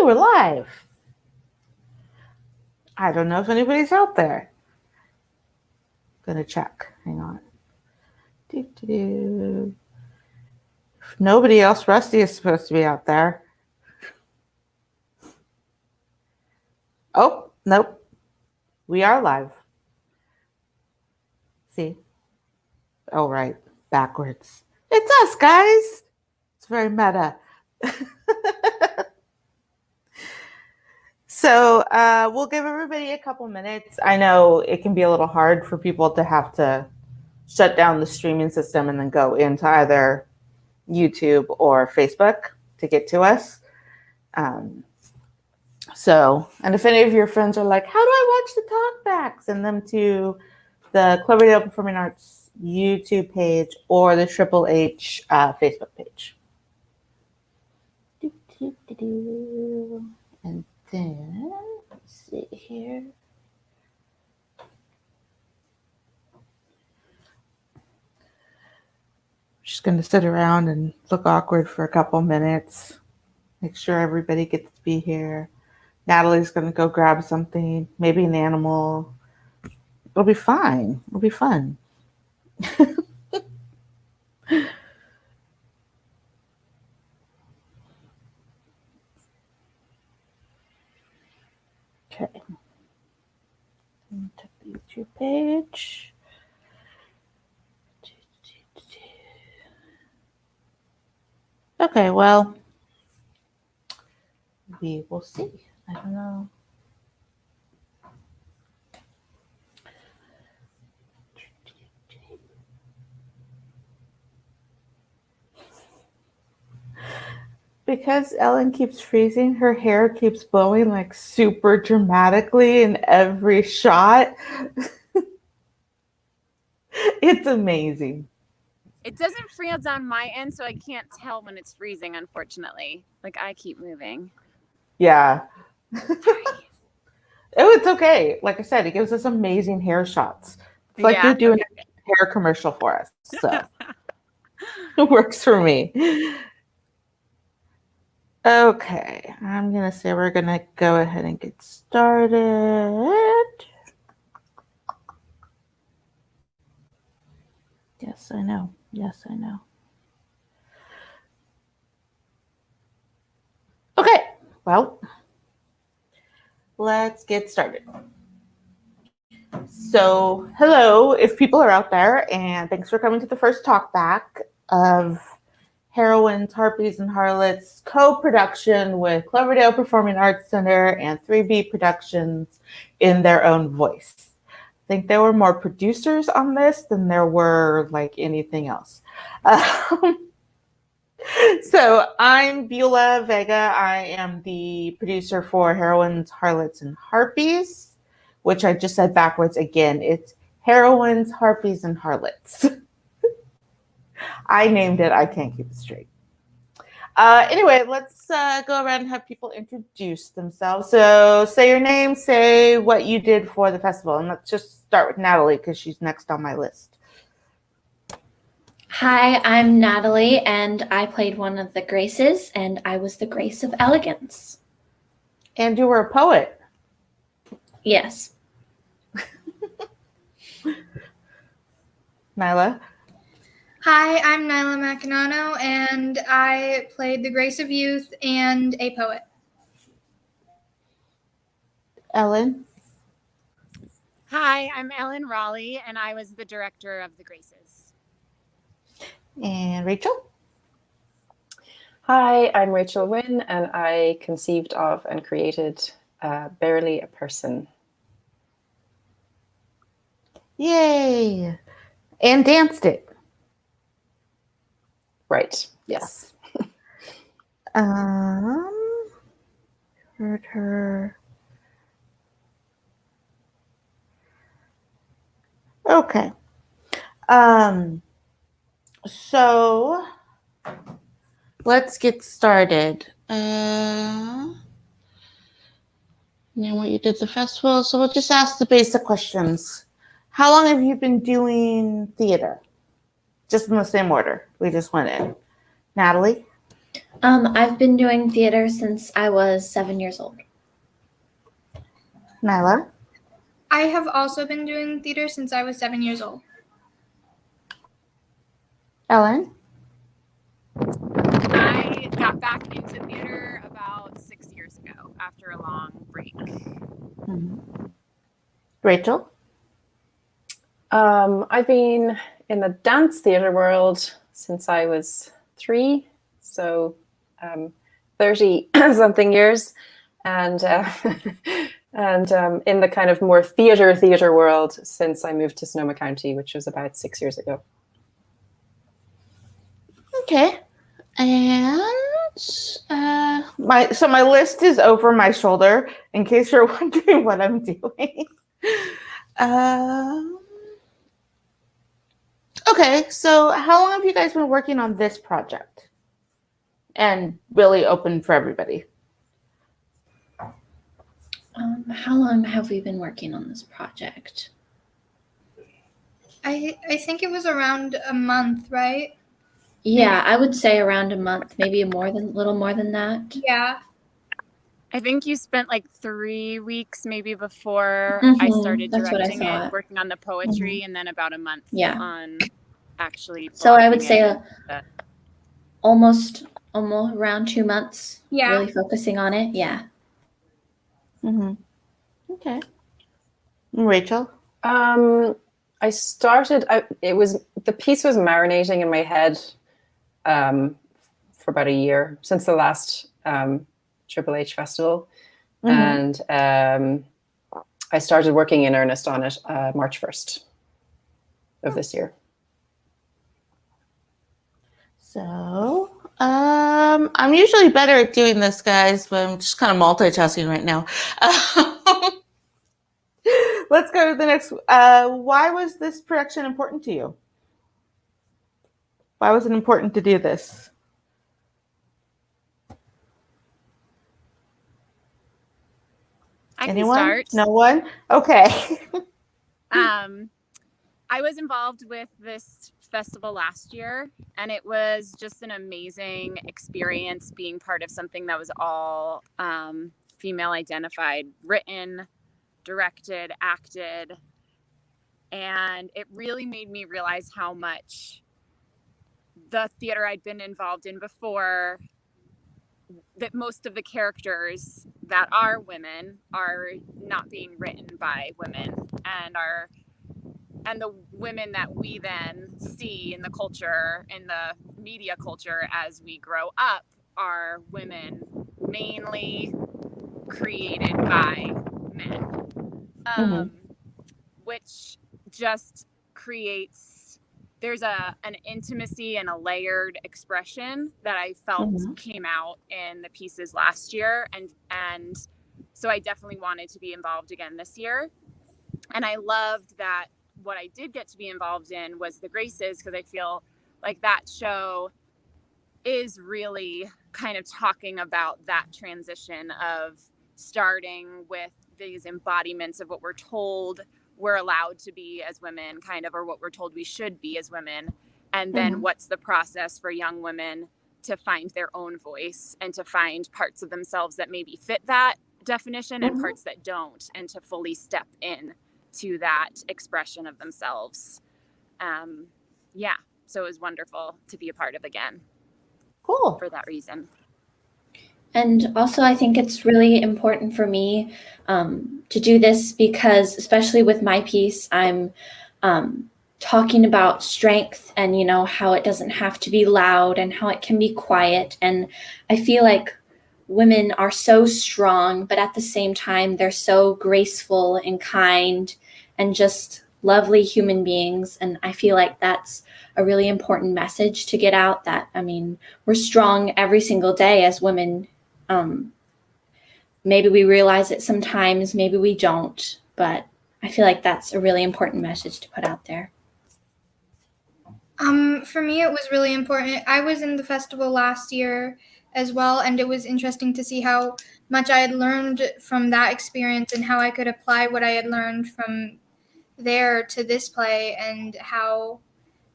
we're live. I don't know if anybody's out there. Gonna check. Hang on. If nobody else, Rusty is supposed to be out there. Oh, nope. We are live. See? Oh, right. Backwards. It's us, guys. It's very meta. So we'll give everybody a couple minutes. I know it can be a little hard for people to have to shut down the streaming system and then go into either YouTube or Facebook to get to us. And if any of your friends are like, how do I watch the Talkback? Send them to the Cloverdale Performing Arts YouTube page or the Triple H Facebook page. And then, let's see here. Just going to sit around and look awkward for a couple minutes. Make sure everybody gets to be here. Natalie's going to go grab something, maybe an animal. It'll be fine. It'll be fun. Okay. Check the YouTube page. Okay, well, we will see. I don't know. Because Ellen keeps freezing, her hair keeps blowing like super dramatically in every shot. It's amazing. It doesn't freeze on my end, so I can't tell when it's freezing, unfortunately. Like, I keep moving. Yeah. Oh, it's okay. Like I said, it gives us amazing hair shots. It's like you're doing a hair commercial for us. So it works for me. Okay, I'm going to say we're going to go ahead and get started. Yes, I know. Yes, I know. Okay, well, let's get started. So, hello, if people are out there, and thanks for coming to the first Talkback of Heroines, Harpies, and Harlots co-production with Cloverdale Performing Arts Center and 3B Productions in their own voice. I think there were more producers on this than there were like anything else. So I'm Beulah Vega. I am the producer for Heroines, Harlots, and Harpies, which I just said backwards again. It's Heroines, Harpies, and Harlots. I named it. I can't keep it straight. Anyway, let's go around and have people introduce themselves. So say your name, say what you did for the festival. And let's just start with Natalie because she's next on my list. Hi, I'm Natalie, and I played one of the Graces, and I was the Grace of Elegance. And you were a poet. Yes. Nayla? Hi, I'm Nayla Makinano, and I played the Grace of Youth and a poet. Ellen? Hi, I'm Ellen Raleigh, and I was the director of the Graces. And Rachel? Hi, I'm Rachel Wynne, and I conceived of and created Barely a Person. Yay! And danced it. Right, yes. Heard her. Okay. So let's get started. Now what you did the festival. So we'll just ask the basic questions. How long have you been doing theater? Just in the same order. We just went in. Natalie? I've been doing theater since I was 7 years old. Nayla? I have also been doing theater since I was 7 years old. Ellen? I got back into theater about 6 years ago after a long break. Rachel? I've been in the dance theater world since I was 3, so 30 something years, and in the kind of more theater world since I moved to Sonoma County, which was about 6 years ago. Okay. And my list is over my shoulder in case you're wondering what I'm doing. Okay, so how long have you guys been working on this project? And really open for everybody. How long have we been working on this project? I think it was around a month, right? Yeah, I would say around a month, maybe a little more than that. Yeah. I think you spent like 3 weeks maybe before Mhm, I started that's what I directing it, thought. working on the poetry, and then about a month Yeah. on actually. So I would blocking say it. almost around 2 months. Yeah. Really focusing on it. Yeah. Okay. Rachel? I started. The piece was marinating in my head for about a year since the last Triple H festival, and I started working in earnest on it March 1st of this year. So, I'm usually better at doing this, guys, but I'm just kind of multitasking right now. Let's go to the next. Why was this production important to you? Why was it important to do this? Anyone? Can start. No one? Okay. I was involved with this festival last year, and it was just an amazing experience being part of something that was all female identified, written, directed, acted. And it really made me realize how much the theater I'd been involved in before, that most of the characters that are women are not being written by women, and the women that we then see in the culture, in the media culture as we grow up, are women mainly created by men, which just creates, there's an intimacy and a layered expression that I felt came out in the pieces last year, and so I definitely wanted to be involved again this year. And I loved that what I did get to be involved in was the Graces, because I feel like that show is really kind of talking about that transition of starting with these embodiments of what we're told we're allowed to be as women, kind of, or what we're told we should be as women. And then what's the process for young women to find their own voice and to find parts of themselves that maybe fit that definition and parts that don't, and to fully step in to that expression of themselves. So it was wonderful to be a part of again. Cool. For that reason. And also, I think it's really important for me to do this because, especially with my piece, I'm talking about strength and, you know, how it doesn't have to be loud and how it can be quiet. And I feel like women are so strong, but at the same time, they're so graceful and kind and just lovely human beings. And I feel like that's a really important message to get out, that, I mean, we're strong every single day as women. Maybe we realize it sometimes, maybe we don't, but I feel like that's a really important message to put out there. For me, it was really important. I was in the festival last year as well, and it was interesting to see how much I had learned from that experience and how I could apply what I had learned from there to this play, and how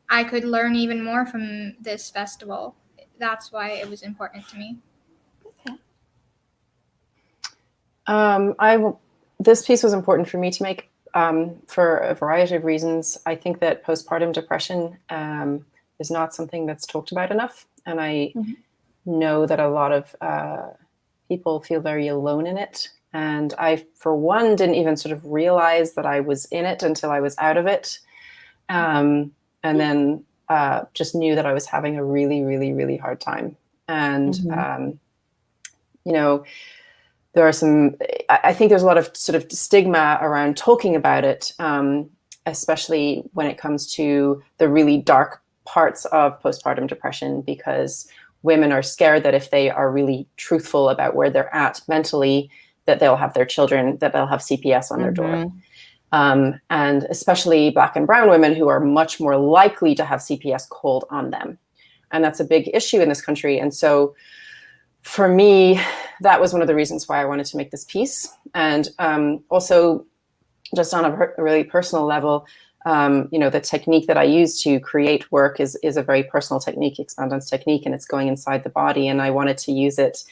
I could learn even more from this festival. that's why it was important to me. This piece was important for me to make for a variety of reasons. I think that postpartum depression is not something that's talked about enough. And I know that a lot of people feel very alone in it. And I, for one, didn't even sort of realize that I was in it until I was out of it. And then just knew that I was having a really, really, really hard time. And, you know, there are I think there's a lot of sort of stigma around talking about it, especially when it comes to the really dark parts of postpartum depression, because women are scared that if they are really truthful about where they're at mentally, that they'll have their children, that they'll have CPS on their door. And especially Black and brown women, who are much more likely to have CPS called on them. And that's a big issue in this country. And so for me, that was one of the reasons why I wanted to make this piece. And also, just on a really personal level, you know, the technique that I use to create work is a very personal technique, expand dance technique, and it's going inside the body. And I wanted to use it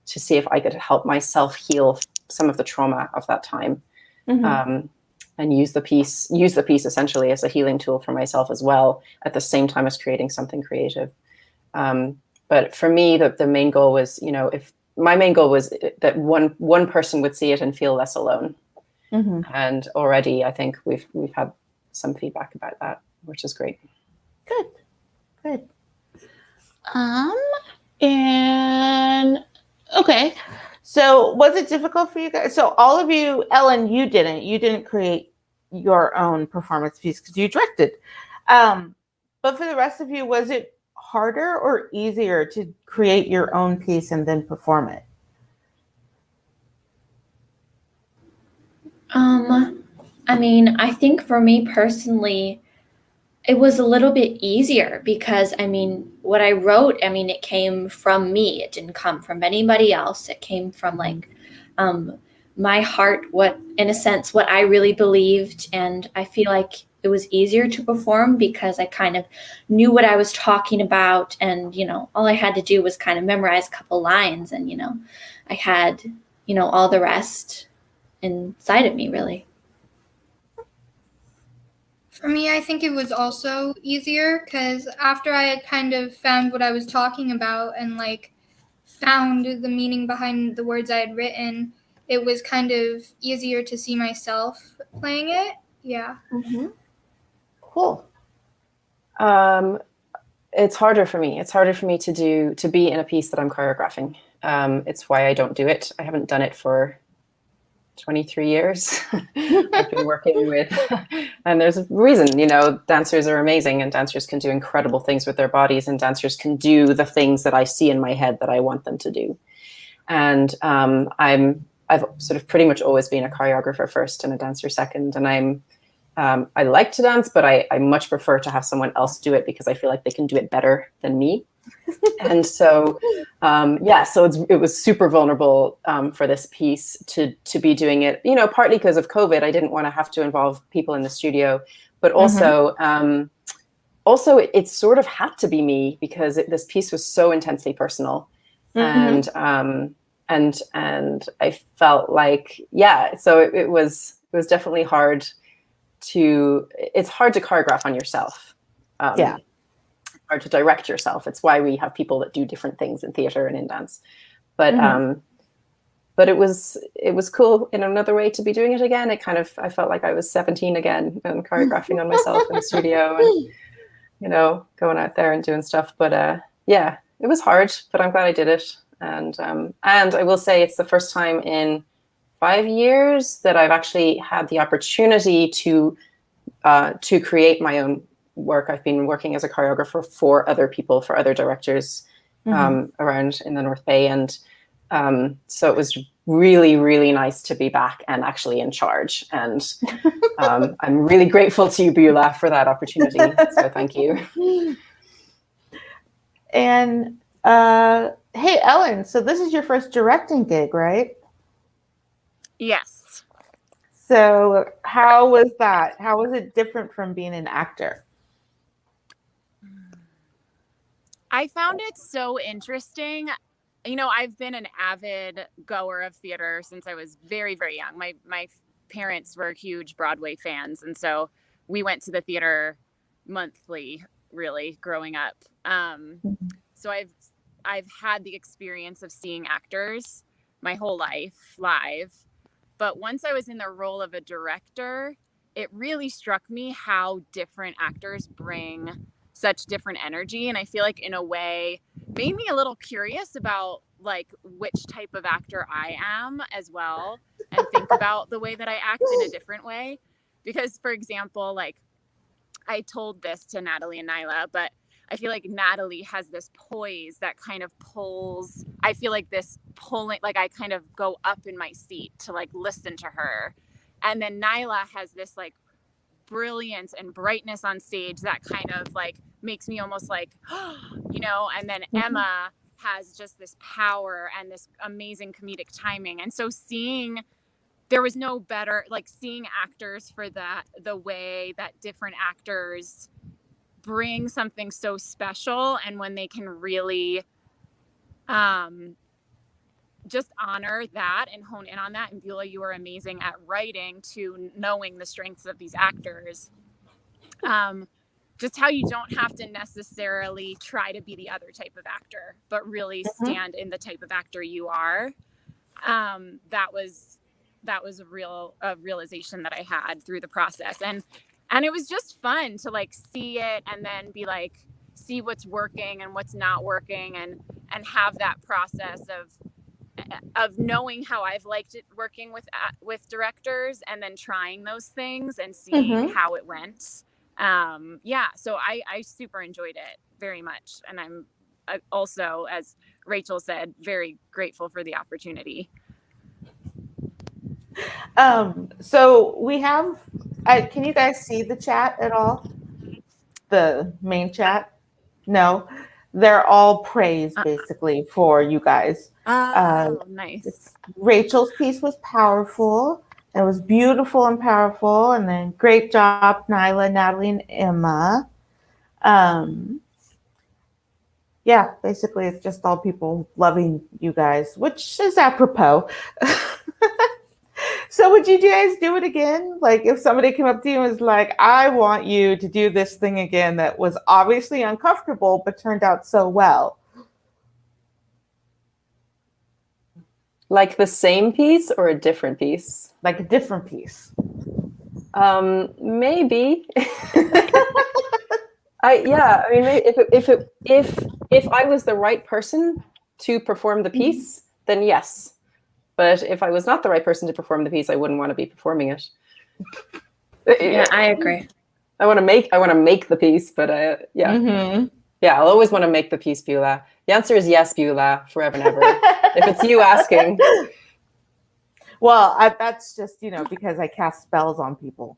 to see if I could help myself heal some of the trauma of that time. And use the piece essentially as a healing tool for myself as well, at the same time as creating something creative. But for me, the main goal was, you know, my main goal was that one person would see it and feel less alone. And already I think we've had some feedback about that, which is great. Good. And okay. So was it difficult for you guys? So all of you, Ellen, you didn't create your own performance piece because you directed. But for the rest of you, was it harder or easier to create your own piece and then perform it? I mean, I think for me personally, it was a little bit easier because, I mean, what I wrote, I mean, it came from me. It didn't come from anybody else. It came from like my heart, what, in a sense, what I really believed. And I feel like it was easier to perform because I kind of knew what I was talking about. And, you know, all I had to do was kind of memorize a couple lines and, you know, I had, you know, all the rest inside of me, really. For me, I think it was also easier because after I had kind of found what I was talking about and like found the meaning behind the words I had written, it was kind of easier to see myself playing it. Yeah. Cool. It's harder for me. It's harder for me to be in a piece that I'm choreographing. It's why I don't do it. I haven't done it for 23 years. I've been working with, and there's a reason, you know, dancers are amazing and dancers can do incredible things with their bodies and dancers can do the things that I see in my head that I want them to do. And I've sort of pretty much always been a choreographer first and a dancer second. And I like to dance, but I much prefer to have someone else do it because I feel like they can do it better than me. And so, so it was super vulnerable for this piece to be doing it, you know, partly because of COVID. I didn't want to have to involve people in the studio, but also, it sort of had to be me because this piece was so intensely personal. And I felt like, so it was definitely hard it's hard to choreograph on yourself. Hard to direct yourself. It's why we have people that do different things in theater and in dance. But it was cool in another way to be doing it again. I felt like I was 17 again and choreographing on myself in the studio and, you know, going out there and doing stuff. But it was hard, but I'm glad I did it. And I will say it's the first time in 5 years that I've actually had the opportunity to create my own work. I've been working as a choreographer for other people, for other directors around in the North Bay. And so it was really, really nice to be back and actually in charge. And I'm really grateful to you, Beulah, for that opportunity. So thank you. And hey, Ellen, so this is your first directing gig, right? Yes. So how was that? How was it different from being an actor? I found it so interesting. You know, I've been an avid goer of theater since I was very, very young. My parents were huge Broadway fans, and so we went to the theater monthly, really, growing up. So I've had the experience of seeing actors my whole life live. But once I was in the role of a director, it really struck me how different actors bring such different energy. And I feel like in a way made me a little curious about like which type of actor I am as well, and think about the way that I act in a different way. Because for example, like I told this to Natalie and Nayla, but I feel like Natalie has this poise that kind of pulls, I feel like this pulling, like I kind of go up in my seat to like listen to her. And then Nayla has this like brilliance and brightness on stage that kind of like makes me almost like, you know, and then Emma has just this power and this amazing comedic timing. And so there was no better, like seeing actors for that, the way that different actors bring something so special, and when they can really just honor that and hone in on that. And Beulah, you are amazing at writing to knowing the strengths of these actors. Just how you don't have to necessarily try to be the other type of actor, but really stand in the type of actor you are. That was a realization that I had through the process. And it was just fun to like see it and then be like, see what's working and what's not working, and have that process of knowing how I've liked it working with directors, and then trying those things and seeing how it went. So I super enjoyed it very much. And I'm also, as Rachel said, very grateful for the opportunity. So we have, can you guys see the chat at all? The main chat? No, they're all praise basically for you guys. Nice. Rachel's piece was powerful. It was beautiful and powerful. And then great job, Nayla, Natalie, and Emma. Yeah, basically it's just all people loving you guys, which is apropos. So would you guys do it again? Like if somebody came up to you and was like, I want you to do this thing again that was obviously uncomfortable, but turned out so well. Like the same piece or a different piece? Like a different piece. Maybe. I mean, if I was the right person to perform the piece, then yes. But if I was not the right person to perform the piece, I wouldn't want to be performing it. Yeah, I agree. I want to make the piece, but I'll always want to make the piece, Beulah. The answer is yes, Beulah, forever and ever. If it's you asking. Well, that's just, because I cast spells on people.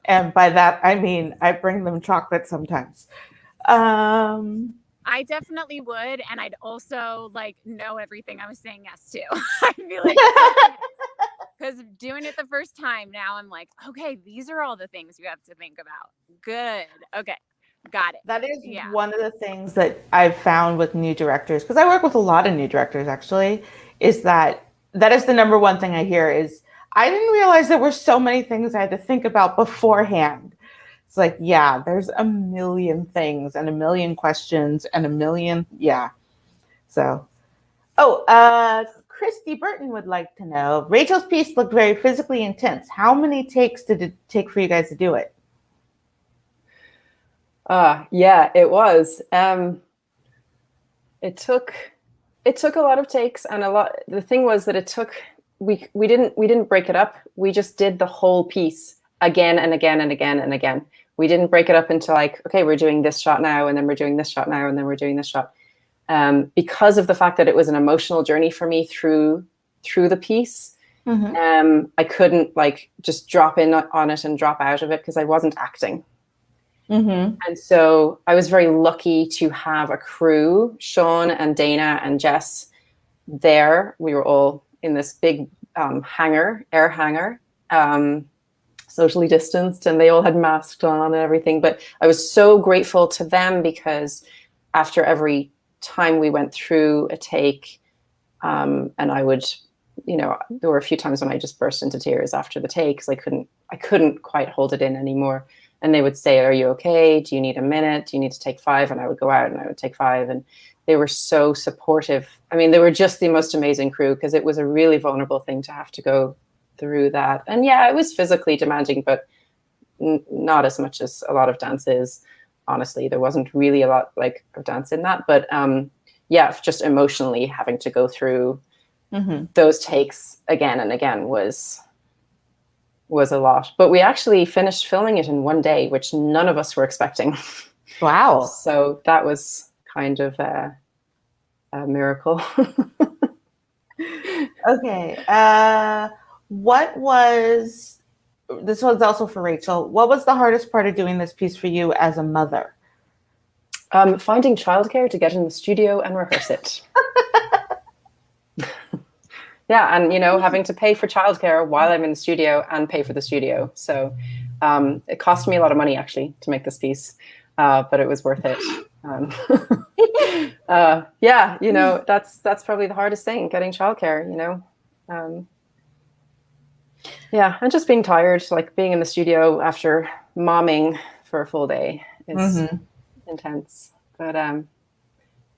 And by that, I mean, I bring them chocolate sometimes. I definitely would. And I'd also know everything I was saying yes to. I'd be like, because doing it the first time, now I'm like, okay, these are all the things you have to think about. Good. Okay. Got it. That is one of the things that I've found with new directors, because I work with a lot of new directors actually, is that is the number one thing I hear is, I didn't realize there were so many things I had to think about beforehand. It's like, yeah, there's a million things and a million questions and a million, So, Christy Burton would like to know, Rachel's piece looked very physically intense. How many takes did it take for you guys to do it? Yeah, it was. It took a lot of takes, and the thing was that we didn't break it up. We just did the whole piece again and again and again and again. We didn't break it up into okay, we're doing this shot now, and then we're doing this shot now, and then we're doing this shot. Because of the fact that it was an emotional journey for me through the piece, I couldn't just drop in on it and drop out of it because I wasn't acting. And so I was very lucky to have a crew, Sean and Dana and Jess there. We were all in this big air hangar, socially distanced, and they all had masks on and everything. But I was so grateful to them because after every time we went through a take, and I would, there were a few times when I just burst into tears after the take because I couldn't quite hold it in anymore. And they would say, "Are you okay? Do you need a minute? Do you need to take 5?" And I would go out and I would take 5. And they were so supportive. I mean, they were just the most amazing crew because it was a really vulnerable thing to have to go through that. And yeah, it was physically demanding, but not as much as a lot of dance is. Honestly, there wasn't really a lot like of dance in that. But yeah, just emotionally having to go through those takes again and again was a lot. But we actually finished filming it in one day, which none of us were expecting. Wow. So that was kind of a miracle. Okay. This was also for Rachel. What was the hardest part of doing this piece for you as a mother? Finding childcare to get in the studio and rehearse it. Yeah, and having to pay for childcare while I'm in the studio and pay for the studio. So it cost me a lot of money actually to make this piece, but it was worth it. Yeah, that's probably the hardest thing, getting childcare. Yeah, and just being tired, like being in the studio after momming for a full day is intense. But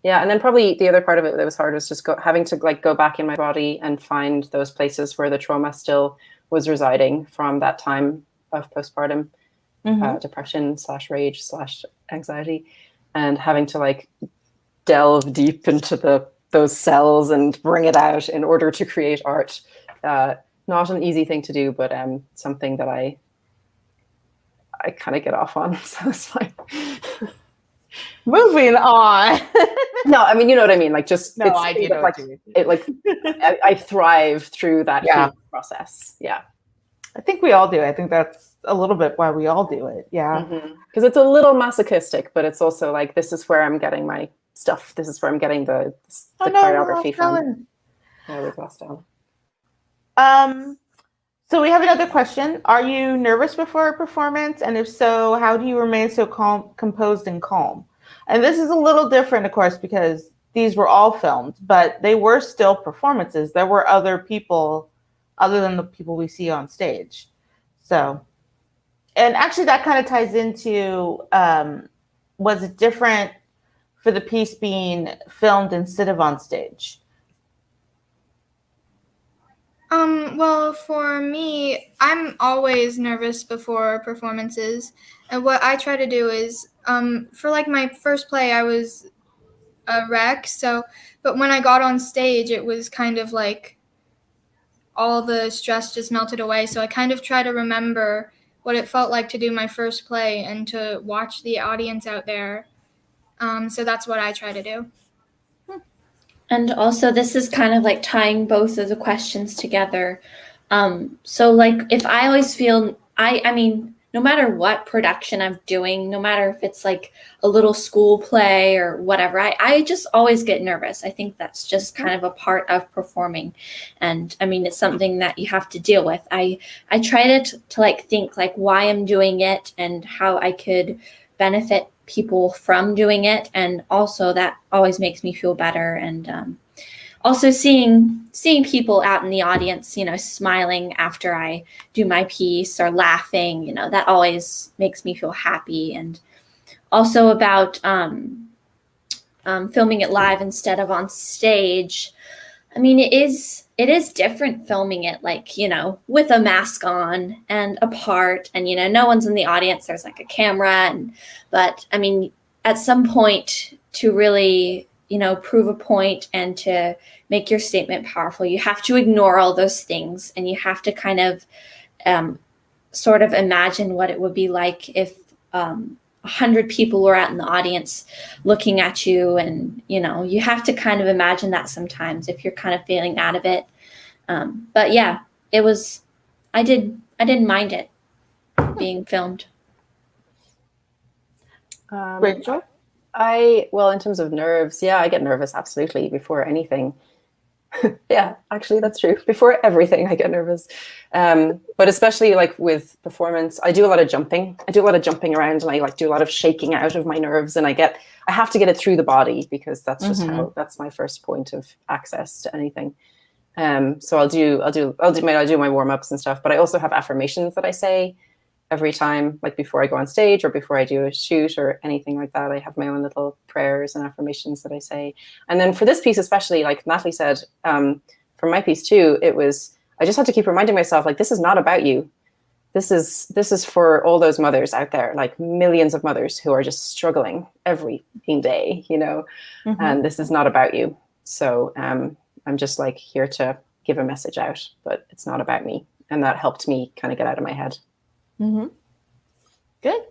yeah, and then probably the other part of it that was hard was just having to go back in my body and find those places where the trauma still was residing from that time of postpartum depression /rage/anxiety, and having to delve deep into those cells and bring it out in order to create art. Not an easy thing to do, but something that I kind of get off on, so it's fine. Moving on. No, I mean, you know what I mean. I do know what you mean. I thrive through that healing process. Yeah, I think we all do. I think that's a little bit why we all do it. Yeah, because it's a little masochistic, but it's also this is where I'm getting my stuff. This is where I'm getting the choreography from. Yeah, we've lost Ellen. So we have another question. Are you nervous before a performance? And if so, how do you remain so composed and calm? And this is a little different, of course, because these were all filmed, but they were still performances. There were other people other than the people we see on stage. So, and actually that kind of ties into, was it different for the piece being filmed instead of on stage? Well, for me, I'm always nervous before performances. And what I try to do is, for my first play, I was a wreck. But when I got on stage, it was kind of all the stress just melted away. So I kind of try to remember what it felt like to do my first play and to watch the audience out there. So that's what I try to do. And also, this is kind of tying both of the questions together. So if I always feel, I mean, no matter what production I'm doing, no matter if it's a little school play or whatever, I just always get nervous. I think that's just kind of a part of performing. And I mean, it's something that you have to deal with. I try to think why I'm doing it and how I could benefit people from doing it, and also that always makes me feel better. And also seeing people out in the audience, smiling after I do my piece or laughing, that always makes me feel happy. And also about filming it live instead of on stage. I mean, it is different filming it with a mask on and apart, and no one's in the audience. There's a camera, but I mean, at some point to really prove a point and to make your statement powerful, you have to ignore all those things, and you have to kind of sort of imagine what it would be like if 100 people were out in the audience looking at you, and you have to kind of imagine that sometimes if you're kind of feeling out of it. But yeah, it was, I didn't mind it being filmed. Rachel? Well, in terms of nerves, yeah, I get nervous absolutely before anything. Yeah, actually, that's true. Before everything, I get nervous. But especially like with performance, I do a lot of jumping. I do a lot of jumping around, and I like do a lot of shaking out of my nerves. And I have to get it through the body, because that's just that's my first point of access to anything. So I'll do my warm ups and stuff. But I also have affirmations that I say every time, like before I go on stage or before I do a shoot or anything like that. I have my own little prayers and affirmations that I say. And then for this piece, especially, like Natalie said, for my piece too, I just had to keep reminding myself, like, this is not about you. This is for all those mothers out there, like millions of mothers who are just struggling every day, and this is not about you. So I'm just like here to give a message out, but it's not about me. And that helped me kind of get out of my head. Good.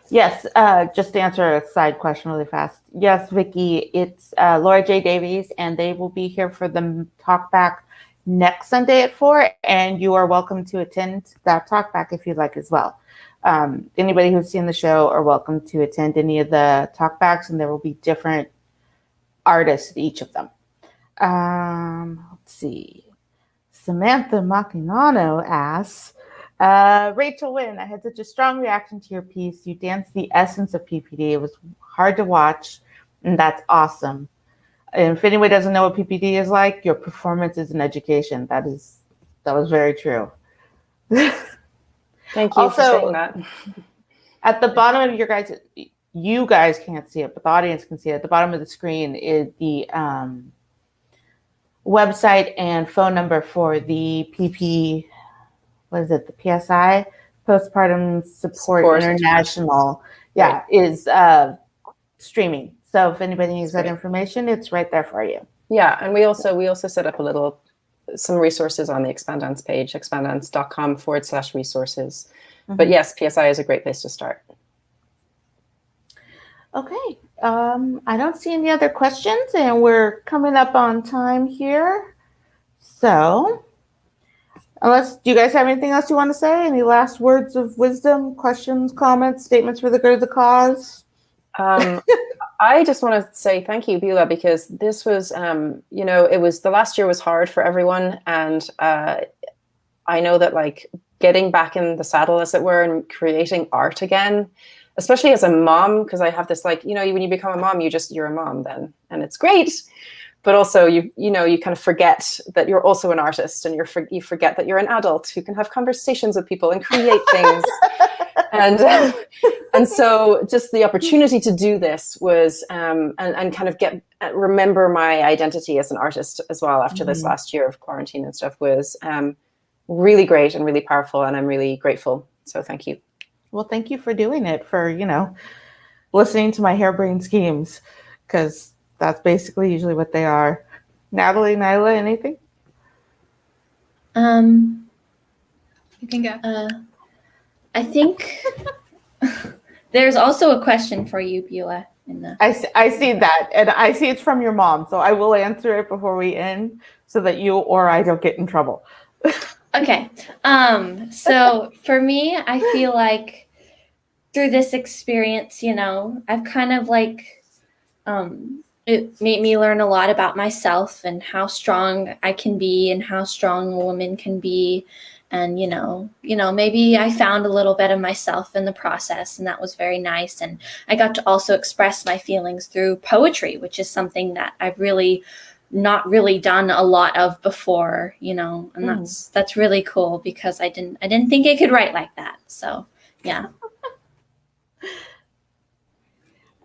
Yes, just to answer a side question really fast. Yes, Vicky, it's Laura J. Davies, and they will be here for the Talkback next Sunday at 4, and you are welcome to attend that Talkback if you'd like as well. Anybody who's seen the show are welcome to attend any of the Talkbacks, and there will be different artists at each of them. Let's see. Samantha Makinano asks, Rachel Wynne, I had such a strong reaction to your piece. You danced the essence of PPD. It was hard to watch, and that's awesome. And if anyone doesn't know what PPD is like, your performance is an education. That was very true. Thank you also, for saying that. At the bottom of you guys can't see it, but the audience can see it. At the bottom of the screen is the website and phone number for the the PSI, Postpartum Support International. Yeah, right. Is streaming. So if anybody needs that information, it's right there for you. Yeah, and we also set up some resources on the Expandance page, expandance.com/resources. But yes, PSI is a great place to start. Okay, I don't see any other questions, and we're coming up on time here. So, do you guys have anything else you want to say? Any last words of wisdom, questions, comments, statements for the good of the cause? I just want to say thank you, Beulah, because this was, the last year was hard for everyone. And I know that like getting back in the saddle, as it were, and creating art again, especially as a mom, because I have this like, when you become a mom, you're a mom then, and it's great. But also you kind of forget that you're also an artist, and you forget that you're an adult who can have conversations with people and create things. And so just the opportunity to do this was, and kind of remember my identity as an artist as well after this last year of quarantine and stuff was really great and really powerful. And I'm really grateful. So thank you. Well, thank you for doing it, for, listening to my harebrained schemes, because that's basically usually what they are. Natalie, Nayla, anything? You can go. I think there's also a question for you, Beulah. I see that, and I see it's from your mom, so I will answer it before we end so that you or I don't get in trouble. Okay. So for me, I feel like through this experience, I've kind of like, it made me learn a lot about myself and how strong I can be and how strong a woman can be. And, maybe I found a little bit of myself in the process, and that was very nice. And I got to also express my feelings through poetry, which is something that I've really not really done a lot of before, and that's really cool, because I didn't think I could write like that. So, yeah.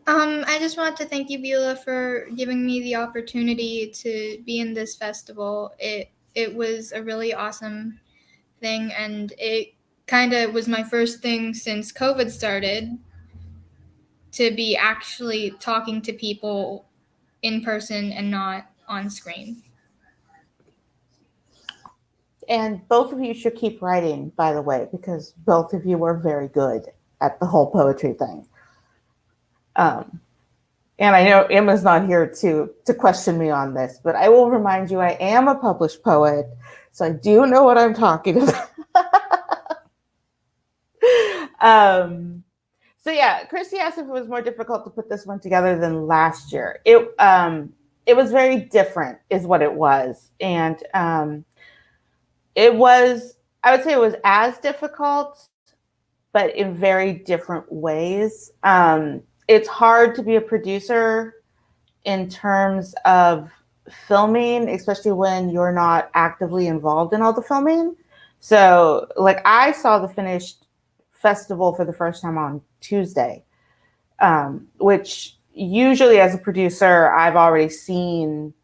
I just want to thank you, Beulah, for giving me the opportunity to be in this festival. It was a really awesome thing, and it kind of was my first thing since COVID started to be actually talking to people in person and not on screen. And both of you should keep writing, by the way, because both of you were very good at the whole poetry thing. And I know Emma's not here to question me on this, but I will remind you I am a published poet, so I do know what I'm talking about. So yeah, Christy asked if it was more difficult to put this one together than last year. It was very different is what it was. And it was, I would say it was as difficult, but in very different ways. It's hard to be a producer in terms of filming, especially when you're not actively involved in all the filming. So like I saw the finished festival for the first time on Tuesday, which usually as a producer, I've already seen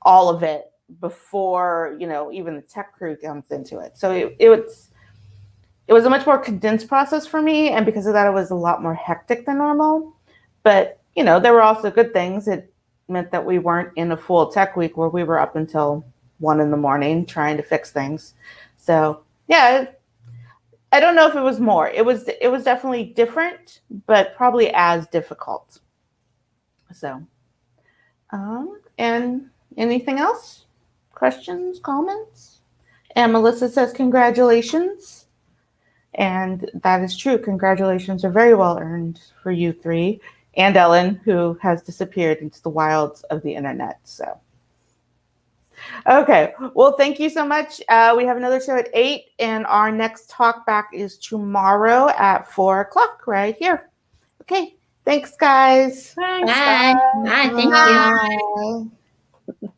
all of it before, you know, even the tech crew comes into it. So it was a much more condensed process for me. And because of that, it was a lot more hectic than normal. But, you know, there were also good things. It meant that we weren't in a full tech week where we were up until 1 a.m. trying to fix things. So yeah, I don't know if it was more. It was definitely different, but probably as difficult. So, and anything else? Questions, comments? And Melissa says, congratulations. And that is true. Congratulations are very well earned for you three and Ellen, who has disappeared into the wilds of the internet. So, okay. Well, thank you so much. We have another show at 8, and our next talk back is tomorrow at 4:00 right here. Okay. Thanks, guys. Thanks. Bye. Bye. Thank you. Bye.